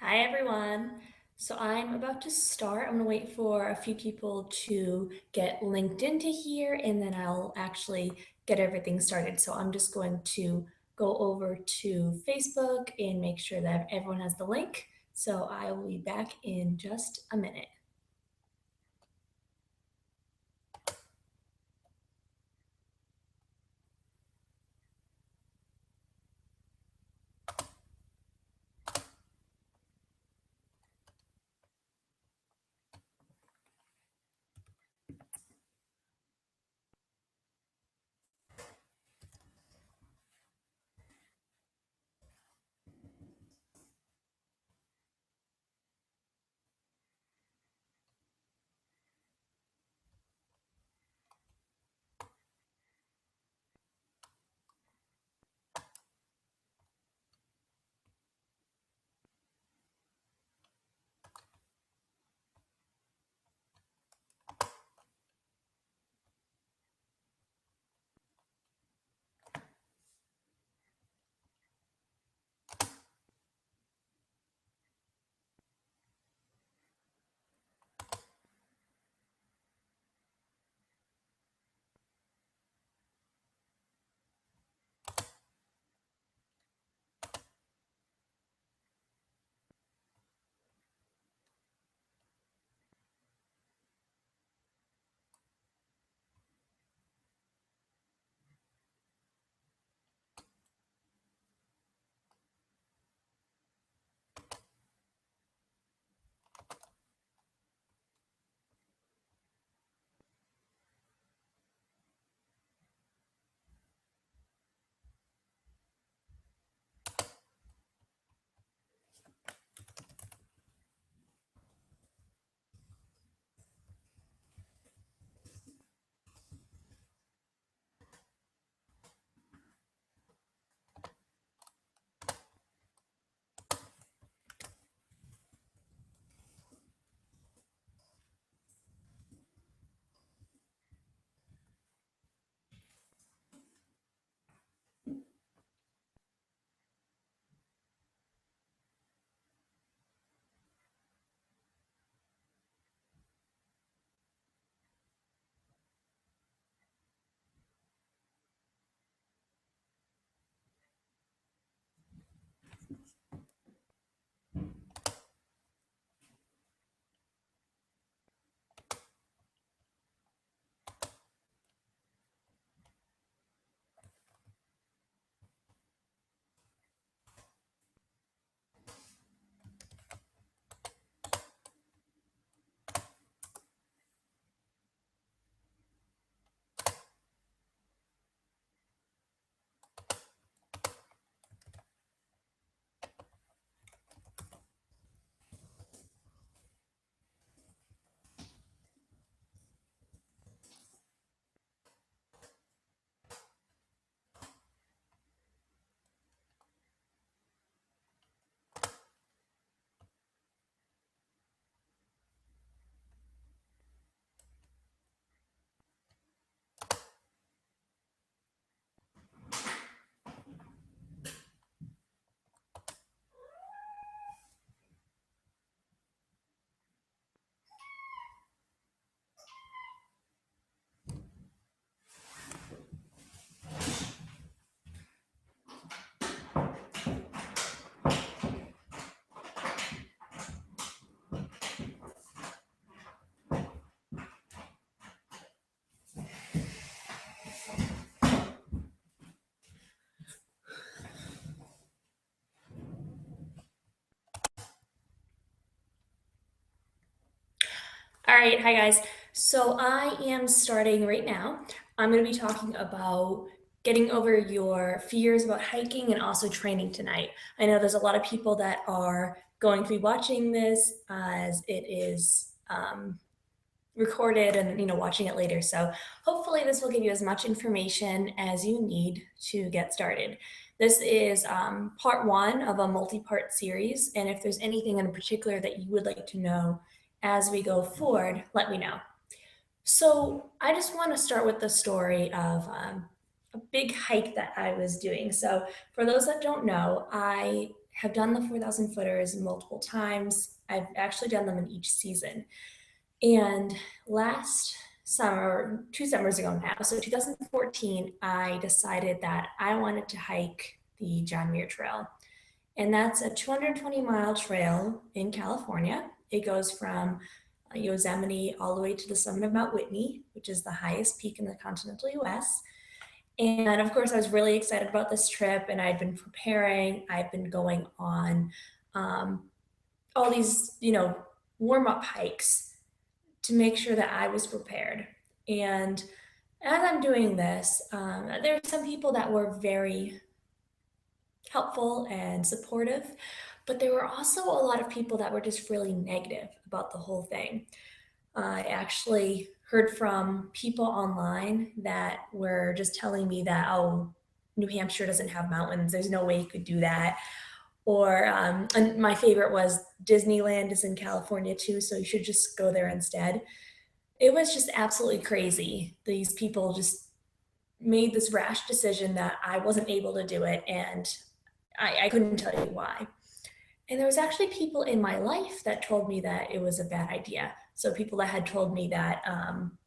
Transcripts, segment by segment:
Hi everyone. So I'm about to start. I'm gonna wait for a few people to get linked into here and then I'll actually get everything started. So I'm just going to go over to Facebook and make sure that everyone has the link. So I will be back in just a minute. All right, hi guys. So I am starting right now. I'm going to be talking about getting over your fears about hiking and also training tonight. I know there's a lot of people that are going to be watching this as it is recorded and watching it later. So hopefully this will give you as much information as you need to get started. This is part one of a multi-part series, and if there's anything in particular that you would like to know as we go forward, let me know. So I just want to start with the story of a big hike that I was doing. So for those that don't know, I have done the 4,000 footers multiple times. I've actually done them in each season. And last summer, 2 summers ago now, so 2014, I decided that I wanted to hike the John Muir Trail. And that's a 220-mile trail in California. It goes from Yosemite all the way to the summit of Mount Whitney, which is the highest peak in the continental US. And of course, I was really excited about this trip, and I'd been preparing. I've been going on um, all these, warm up hikes to make sure that I was prepared. And as I'm doing this, there are some people that were very helpful and supportive, but there were also a lot of people that were just really negative about the whole thing. I actually heard from people online that were just telling me that, oh, New Hampshire doesn't have mountains. There's no way you could do that. Or, and my favorite was Disneyland is in California too, so you should just go there instead. It was just absolutely crazy. These people just made this rash decision that I wasn't able to do it, and I couldn't tell you why. And there was actually people in my life that told me that it was a bad idea. So people that had told me that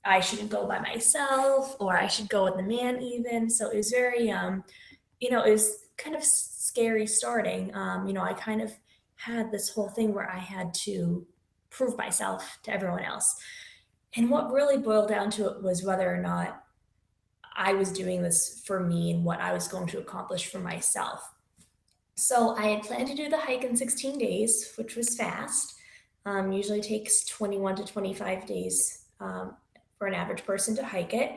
I shouldn't go by myself or I should go with the man even. So it was very, it was kind of scary starting. I kind of had this whole thing where I had to prove myself to everyone else. And what really boiled down to it was whether or not I was doing this for me and what I was going to accomplish for myself. So I had planned to do the hike in 16 days, which was fast. Usually takes 21 to 25 days for an average person to hike it.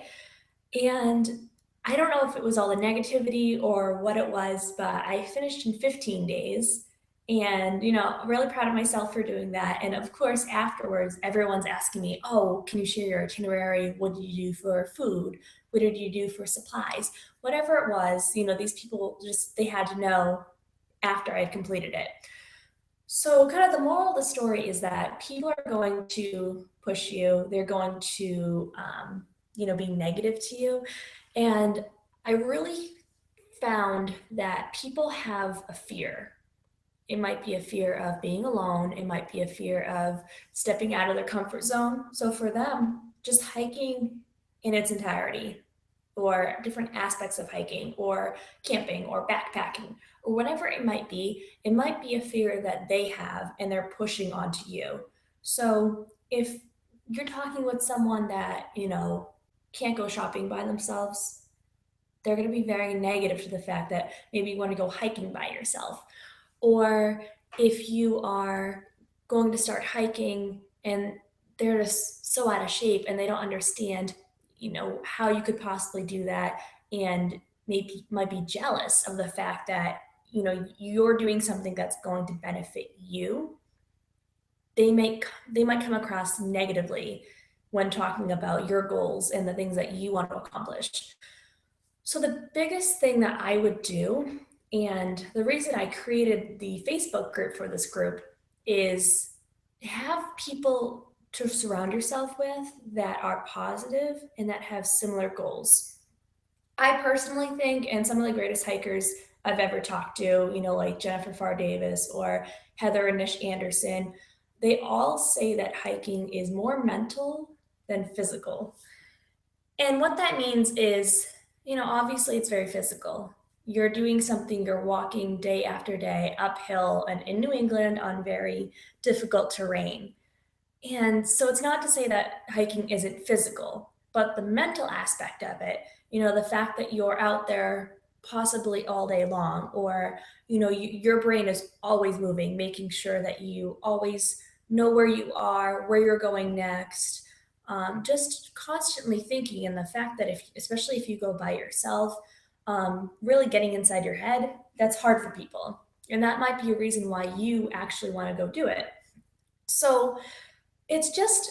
And I don't know if it was all the negativity or what it was, but I finished in 15 days. And, really proud of myself for doing that. And of course, afterwards, everyone's asking me, oh, can you share your itinerary? What did you do for food? What did you do for supplies? Whatever it was, these people they had to know after I had completed it. So, kind of the moral of the story is that people are going to push you, they're going to, be negative to you. And I really found that people have a fear. It might be a fear of being alone, it might be a fear of stepping out of their comfort zone. So, for them, just hiking in its entirety, or different aspects of hiking or camping or backpacking or whatever it might be a fear that they have and they're pushing onto you. So if you're talking with someone that, can't go shopping by themselves, they're going to be very negative to the fact that maybe you want to go hiking by yourself. Or if you are going to start hiking and they're just so out of shape and they don't understand how you could possibly do that, and maybe might be jealous of the fact that you're doing something that's going to benefit you. They might come across negatively when talking about your goals and the things that you want to accomplish. So the biggest thing that I would do, and the reason I created the Facebook group for this group, is have people to surround yourself with that are positive and that have similar goals. I personally think, and some of the greatest hikers I've ever talked to, like Jennifer Farr Davis or Heather and Nish Anderson, they all say that hiking is more mental than physical. And what that means is, obviously it's very physical. You're doing something, you're walking day after day uphill and in New England on very difficult terrain. And so it's not to say that hiking isn't physical, but the mental aspect of it, the fact that you're out there possibly all day long, or, your brain is always moving, making sure that you always know where you are, where you're going next, just constantly thinking. And the fact that especially if you go by yourself, really getting inside your head, that's hard for people. And that might be a reason why you actually want to go do it. So, it's just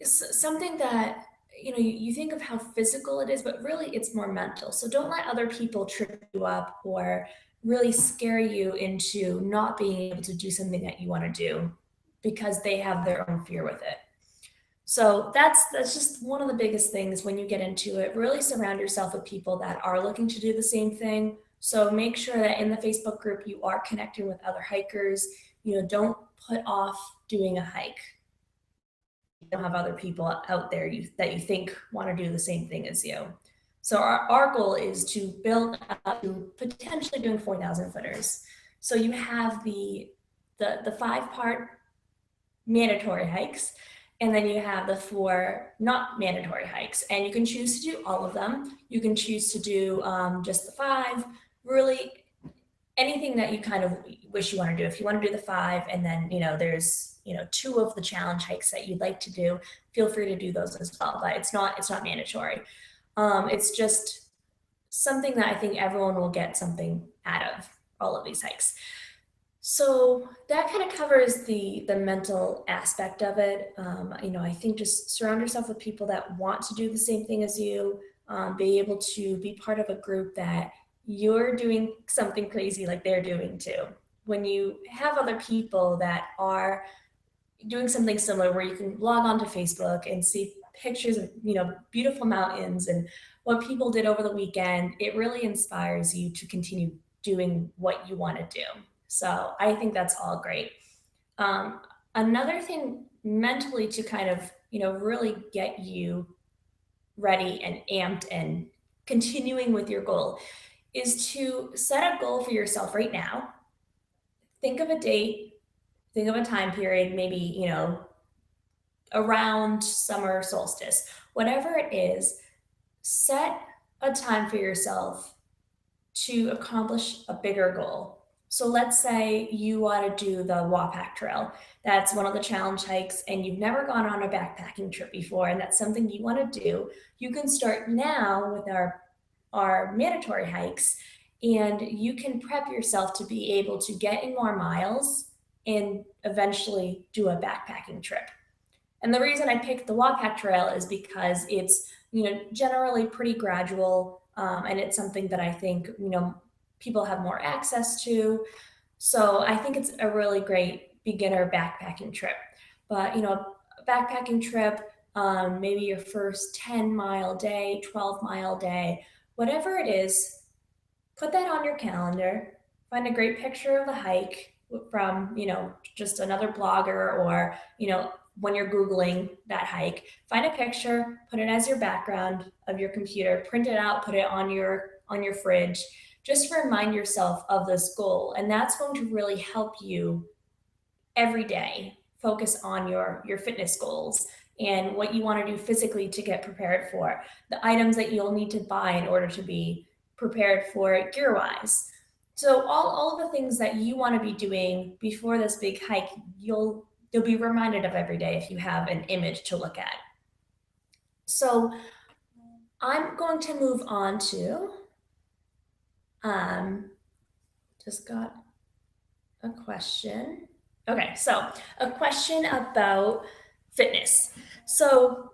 something that, you think of how physical it is, but really it's more mental. So don't let other people trip you up or really scare you into not being able to do something that you want to do because they have their own fear with it. So that's just one of the biggest things when you get into it. Really surround yourself with people that are looking to do the same thing So make sure that in the Facebook group you are connecting with other hikers. Don't put off doing a hike. You don't have other people out there that you think want to do the same thing as you. So our goal is to build up to potentially doing 4,000 footers. So you have the 5-part mandatory hikes, and then you have the 4 not mandatory hikes, and you can choose to do all of them. You can choose to do just the 5, really anything that you kind of wish you want to do. If you want to do the 5 and then there's 2 of the challenge hikes that you'd like to do, feel free to do those as well, but it's not mandatory. It's just something that I think everyone will get something out of all of these hikes. So that kind of covers the mental aspect of it. I think just surround yourself with people that want to do the same thing as you. Be able to be part of a group that you're doing something crazy like they're doing too. When you have other people that are doing something similar, where you can log on to Facebook and see pictures of beautiful mountains and what people did over the weekend, it really inspires you to continue doing what you want to do. So I think that's all great. Um, Another thing mentally to kind of really get you ready and amped and continuing with your goal is to set a goal for yourself right now. Think of a date, think of a time period, maybe around summer solstice, whatever it is. Set a time for yourself to accomplish a bigger goal. So let's say you want to do the Wapak Trail. That's one of the challenge hikes, and you've never gone on a backpacking trip before, and that's something you want to do. You can start now with our mandatory hikes, and you can prep yourself to be able to get in more miles and eventually do a backpacking trip. And the reason I picked the Wapak Trail is because it's generally pretty gradual, and it's something that I think people have more access to. So I think it's a really great beginner backpacking trip. But a backpacking trip, maybe your first 10-mile day, 12-mile day, whatever it is, put that on your calendar. Find a great picture of the hike from just another blogger, or when you're Googling that hike, find a picture, put it as your background of your computer, print it out, put it on your fridge, just remind yourself of this goal. And that's going to really help you every day focus on your fitness goals and what you want to do physically to get prepared for the items that you'll need to buy in order to be prepared for it gear wise. So all of the things that you want to be doing before this big hike, you'll be reminded of every day if you have an image to look at. So I'm going to move on to just got a question. Okay, so a question about fitness. So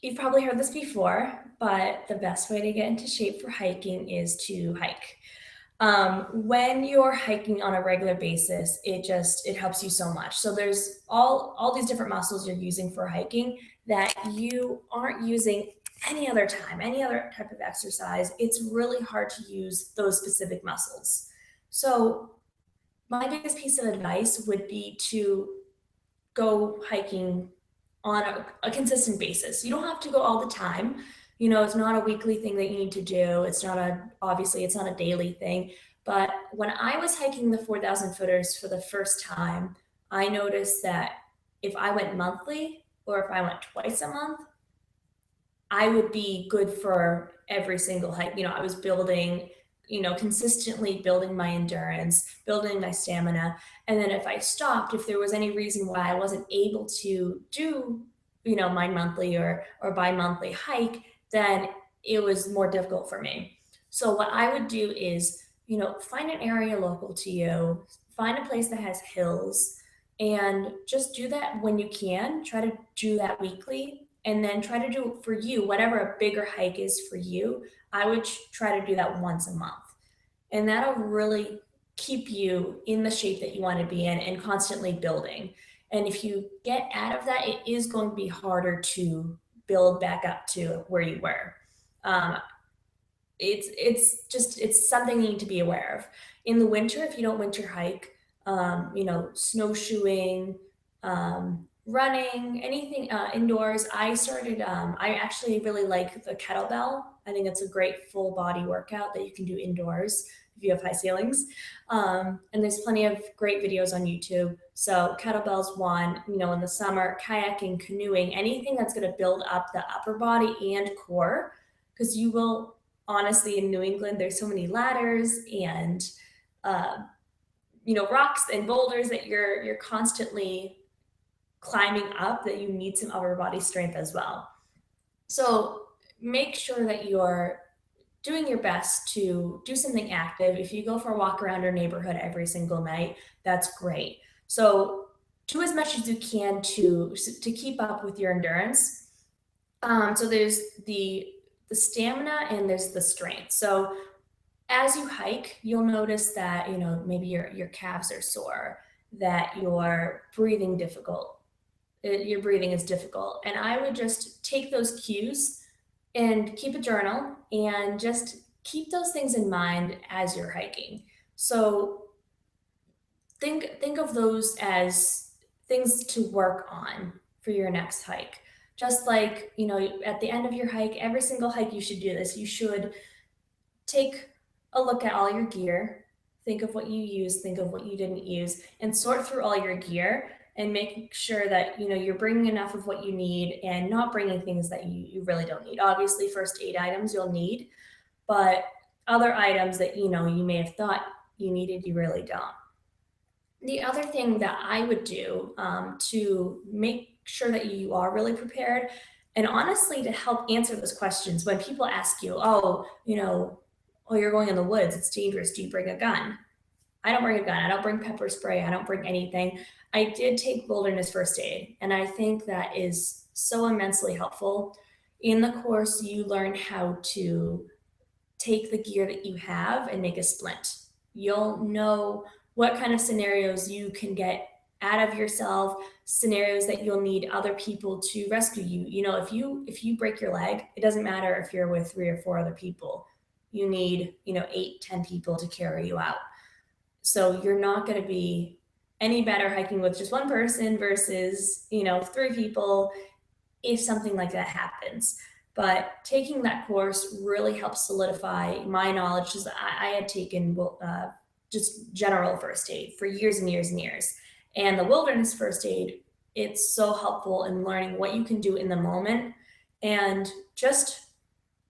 you've probably heard this before, but the best way to get into shape for hiking is to hike. When you're hiking on a regular basis, it helps you so much. So there's all these different muscles you're using for hiking that you aren't using any other time, any other type of exercise. It's really hard to use those specific muscles. So my biggest piece of advice would be to go hiking on a consistent basis. You don't have to go all the time. It's not a weekly thing that you need to do. Obviously it's not a daily thing. But when I was hiking the 4,000 footers for the first time, I noticed that if I went monthly or if I went twice a month, I would be good for every single hike. I was building, consistently building my endurance, building my stamina. And then if I stopped, if there was any reason why I wasn't able to do, my monthly or bi-monthly hike, then it was more difficult for me. So what I would do is, find an area local to you, find a place that has hills, and just do that when you can. Try to do that weekly, and then try to do for you, whatever a bigger hike is for you. I would try to do that once a month. And that'll really keep you in the shape that you want to be in and constantly building. And if you get out of that, it is going to be harder to build back up to where you were. Um, it's something you need to be aware of. In the winter, if you don't winter hike, snowshoeing, running, anything indoors. I actually really like the kettlebell. I think it's a great full body workout that you can do indoors if you have high ceilings. And there's plenty of great videos on YouTube. So kettlebells one, in the summer, kayaking, canoeing, anything that's going to build up the upper body and core, because you will honestly in New England, there's so many ladders and uh, rocks and boulders that you're constantly climbing up that you need some upper body strength as well. So make sure that you're doing your best to do something active. If you go for a walk around your neighborhood every single night, that's great. So do as much as you can to keep up with your endurance. So there's the stamina and there's the strength. So as you hike, you'll notice that maybe your calves are sore, that your breathing difficult. Your breathing is difficult, and I would just take those cues and keep a journal and just keep those things in mind as you're hiking. So think of those as things to work on for your next hike. Just like, at the end of your hike, every single hike you should do this. You should take a look at all your gear, think of what you used, think of what you didn't use, and sort through all your gear and make sure that you're bringing enough of what you need and not bringing things that you really don't need. Obviously, first aid items you'll need, but other items that you may have thought you needed, you really don't. The other thing that I would do to make sure that you are really prepared, and honestly to help answer those questions when people ask you, oh, you're going in the woods, it's dangerous, do you bring a gun? I don't bring a gun. I don't bring pepper spray. I don't bring anything. I did take wilderness first aid, and I think that is so immensely helpful. In the course, you learn how to take the gear that you have and make a splint. You'll know what kind of scenarios you can get out of yourself, scenarios that you'll need other people to rescue you. If you break your leg, it doesn't matter if you're with 3 or 4 other people. You need, 8, 10 people to carry you out. So you're not going to be any better hiking with just one person versus, 3 people if something like that happens. But taking that course really helps solidify my knowledge, because I had taken just general first aid for years and years and years. And the wilderness first aid, it's so helpful in learning what you can do in the moment and just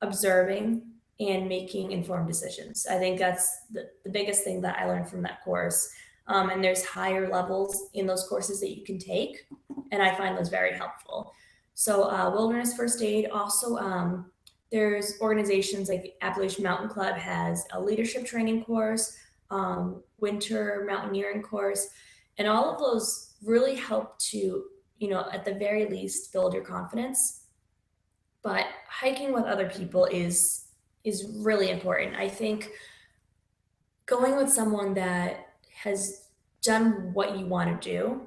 observing and making informed decisions. I think that's the biggest thing that I learned from that course. And there's higher levels in those courses that you can take, and I find those very helpful. So Wilderness First Aid, also there's organizations like Appalachian Mountain Club has a leadership training course, winter mountaineering course, and all of those really help to, at the very least, build your confidence. But hiking with other people is really important. I think going with someone that has done what you want to do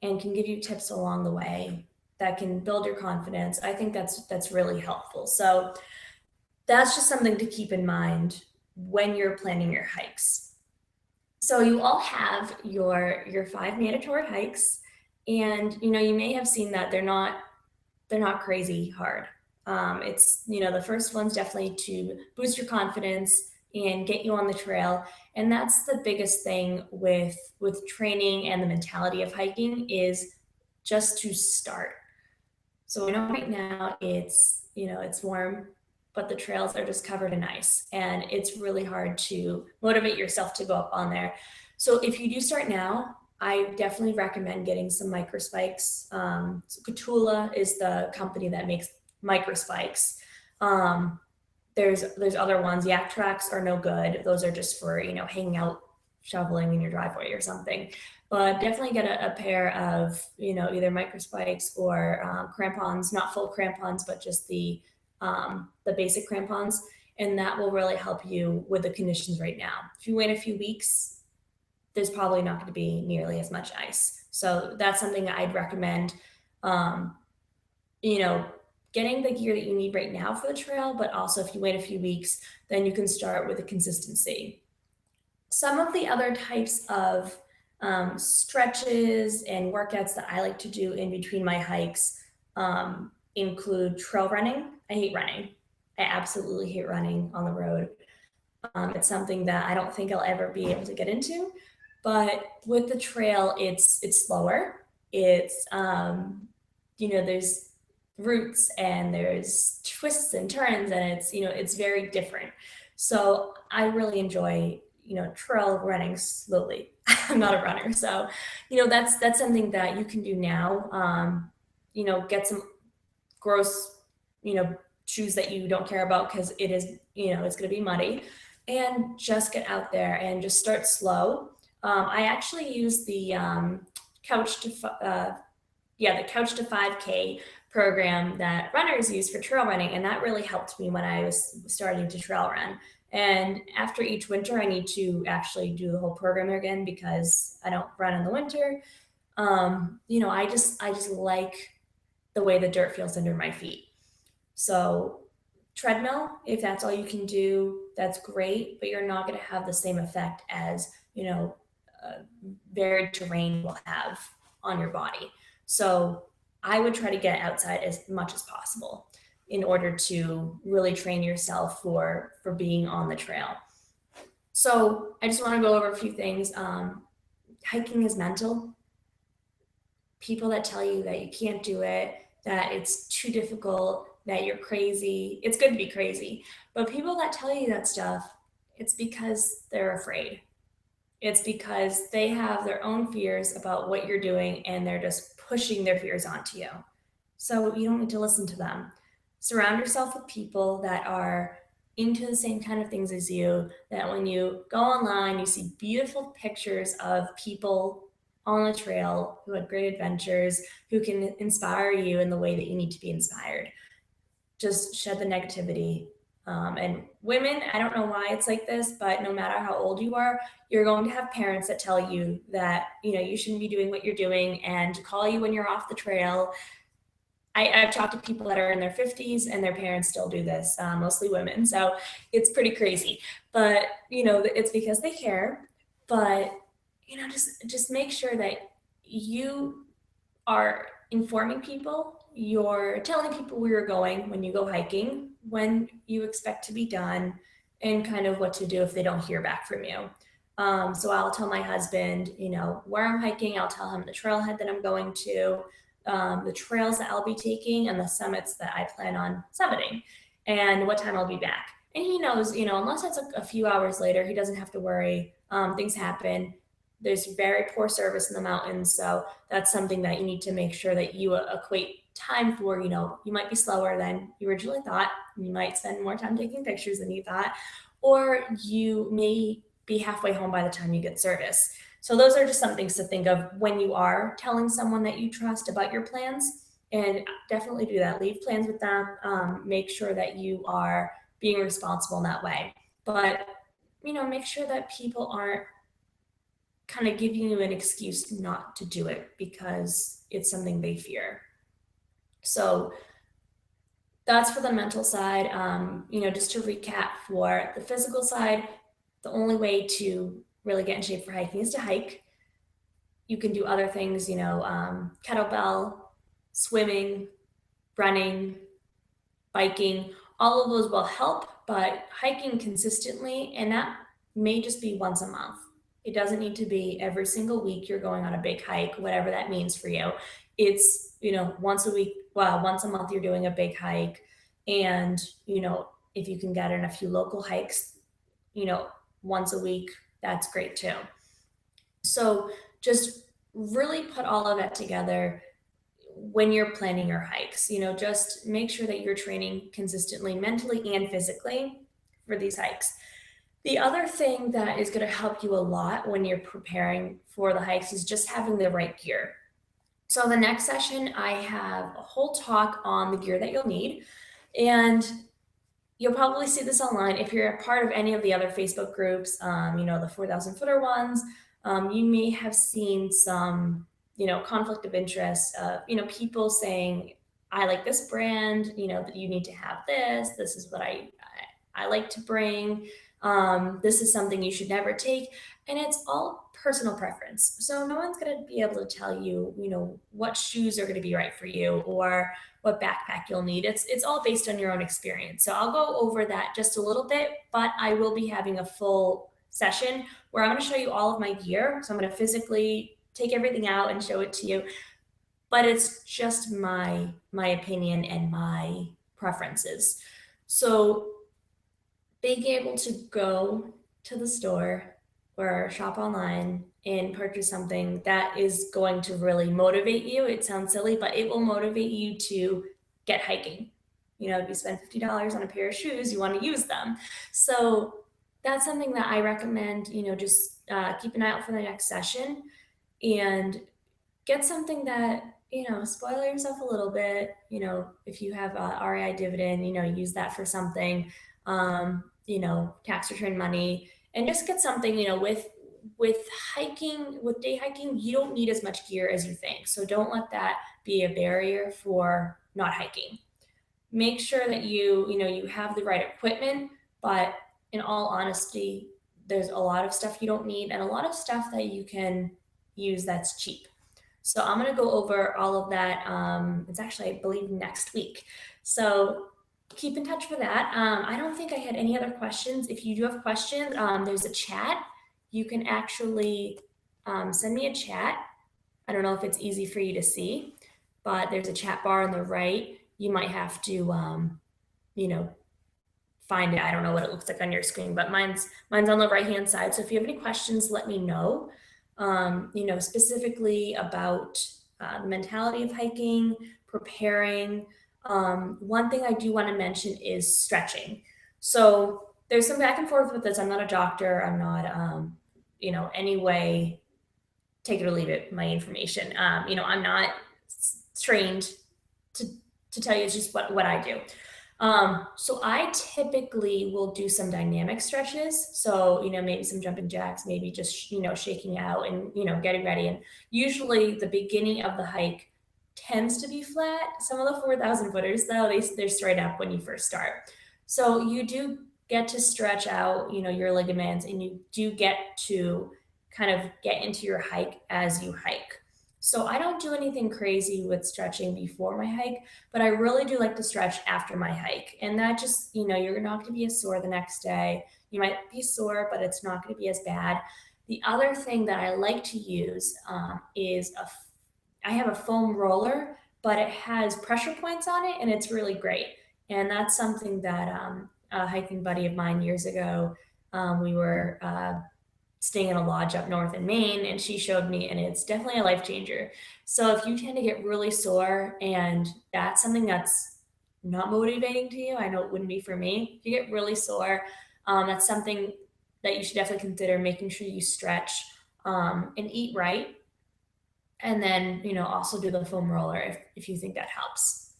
and can give you tips along the way that can build your confidence, I think that's really helpful. So that's just something to keep in mind when you're planning your hikes. So you all have your 5 mandatory hikes, and you may have seen that they're not crazy hard. It's the first one's definitely to boost your confidence and get you on the trail, and that's the biggest thing with training and the mentality of hiking is just to start. So I know right now it's warm, but the trails are just covered in ice, and it's really hard to motivate yourself to go up on there. So if you do start now, I definitely recommend getting some microspikes. So Katula is the company that makes microspikes. There's other ones. Yak Tracks are no good. Those are just for hanging out, shoveling in your driveway or something. But definitely get a pair of either microspikes or crampons, not full crampons, but just the basic crampons, and that will really help you with the conditions right now. If you wait a few weeks, there's probably not going to be nearly as much ice. So that's something that I'd recommend. Um, you know, getting the gear that you need right now for the trail, but also if you wait a few weeks, then you can start with the consistency. Some of the other types of stretches and workouts that I like to do in between my hikes include trail running. I hate running. I absolutely hate running on the road. It's something that I don't think I'll ever be able to get into. But with the trail, it's slower. It's there's routes and there's twists and turns, and it's very different. So I really enjoy trail running slowly. I'm not a runner, so that's something that you can do now. Get some gross, shoes that you don't care about because it is, it's going to be muddy, and just get out there and just start slow. I actually use the couch to the Couch to 5K program that runners use for trail running, and that really helped me when I was starting to trail run. And after each winter, I need to actually do the whole program again because I don't run in the winter. I just like the way the dirt feels under my feet. So treadmill, if that's all you can do, that's great, but you're not going to have the same effect as varied terrain will have on your body. So I would try to get outside as much as possible in order to really train yourself for being on the trail. So I just want to go over a few things. Hiking is mental. People that tell you that you can't do it, that it's too difficult, that you're crazy. It's good to be crazy. But people that tell you that stuff, it's because they're afraid. It's because they have their own fears about what you're doing and they're just pushing their fears onto you. So you don't need to listen to them. Surround yourself with people that are into the same kind of things as you, that when you go online, you see beautiful pictures of people on the trail who had great adventures, who can inspire you in the way that you need to be inspired. Just shed the negativity. And women, I don't know why it's like this, but no matter how old you are, you're going to have parents that tell you that you shouldn't be doing what you're doing and to call you when you're off the trail. I've talked to people that are in their 50s and their parents still do this, mostly women. So it's pretty crazy. But it's because they care. But just make sure that you are informing people, you're telling people where you're going when you go hiking, when you expect to be done, and kind of what to do if they don't hear back from you. So I'll tell my husband, where I'm hiking. I'll tell him the trailhead that I'm going to, the trails that I'll be taking, and the summits that I plan on summiting, and what time I'll be back. And he knows, unless it's a few hours later, he doesn't have to worry. Things happen. There's very poor service in the mountains, so that's something that you need to make sure that you equate time for. You might be slower than you originally thought. You might spend more time taking pictures than you thought, or you may be halfway home by the time you get service. So those are just some things to think of when you are telling someone that you trust about your plans. And definitely do that. Leave plans with them. Make sure that you are being responsible in that way. But make sure that people aren't kind of giving you an excuse not to do it because it's something they fear. So that's for the mental side. Just to recap, for the physical side, the only way to really get in shape for hiking is to hike. You can do other things, kettlebell, swimming, running, biking. All of those will help, but hiking consistently, and that may just be once a month. It doesn't need to be every single week you're going on a big hike, whatever that means for you. It's, once a week, well, once a month you're doing a big hike. And, if you can get in a few local hikes, once a week, that's great too. So just really put all of that together when you're planning your hikes. Just make sure that you're training consistently, mentally and physically, for these hikes. The other thing that is going to help you a lot when you're preparing for the hikes is just having the right gear. So the next session, I have a whole talk on the gear that you'll need. And you'll probably see this online if you're a part of any of the other Facebook groups, the 4,000 footer ones. You may have seen some, conflict of interest, people saying I like this brand, that you need to have this. This is what I like to bring. This is something you should never take. And it's all personal preference. So no one's going to be able to tell you, what shoes are going to be right for you or what backpack you'll need. It's all based on your own experience. So I'll go over that just a little bit, but I will be having a full session where I'm going to show you all of my gear. So I'm going to physically take everything out and show it to you, but it's just my opinion and my preferences. So being able to go to the store or shop online and purchase something that is going to really motivate you. It sounds silly, but it will motivate you to get hiking. If you spend $50 on a pair of shoes, you want to use them. So that's something that I recommend, just keep an eye out for the next session and get something that, spoil yourself a little bit. If you have a REI dividend, use that for something, tax return money, and just get something, with hiking, with day hiking, you don't need as much gear as you think. So don't let that be a barrier for not hiking. Make sure that you have the right equipment, but in all honesty, there's a lot of stuff you don't need and a lot of stuff that you can use that's cheap. So I'm going to go over all of that. It's actually, I believe, next week. So keep in touch for that. I don't think I had any other questions. If you do have questions, there's a chat. You can actually send me a chat. I don't know if it's easy for you to see, but there's a chat bar on the right. You might have to, find it. I don't know what it looks like on your screen, but mine's on the right-hand side. So if you have any questions, let me know. Specifically about the mentality of hiking, preparing. One thing I do want to mention is stretching. So there's some back and forth with this. I'm not a doctor. I'm not, any way, take it or leave it, my information. I'm not trained to tell you. It's just what I do. So I typically will do some dynamic stretches. So, maybe some jumping jacks, maybe just, shaking out and, getting ready. And usually the beginning of the hike tends to be flat. Some of the 4,000 footers though, they're straight up when you first start. So you do get to stretch out, your ligaments, and you do get to kind of get into your hike as you hike. So I don't do anything crazy with stretching before my hike, but I really do like to stretch after my hike. And that just, you're not going to be as sore the next day. You might be sore, but it's not going to be as bad. The other thing that I like to use is I have a foam roller, but it has pressure points on it and it's really great. And that's something that a hiking buddy of mine years ago, we were staying in a lodge up north in Maine, and she showed me, and it's definitely a life changer. So if you tend to get really sore and that's something that's not motivating to you, I know it wouldn't be for me. If you get really sore, that's something that you should definitely consider, making sure you stretch and eat right. And then, also do the foam roller if you think that helps.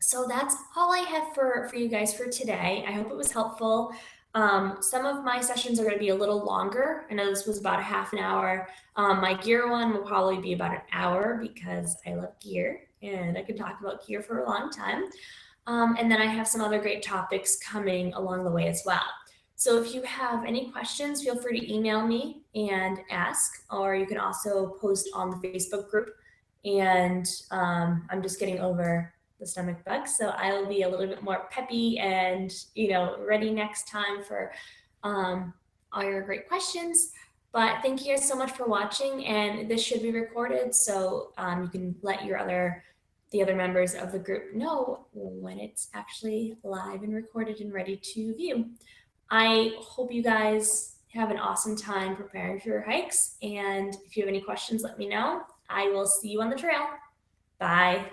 So that's all I have for you guys for today. I hope it was helpful. Some of my sessions are going to be a little longer. I know this was about a half an hour. My gear one will probably be about an hour because I love gear and I could talk about gear for a long time. And then I have some other great topics coming along the way as well. So if you have any questions, feel free to email me and ask, or you can also post on the Facebook group. And I'm just getting over the stomach bug, so I will be a little bit more peppy and ready next time for all your great questions. But thank you guys so much for watching, and this should be recorded, so you can let the other members of the group know when it's actually live and recorded and ready to view. I hope you guys have an awesome time preparing for your hikes, and if you have any questions, let me know. I will see you on the trail. Bye.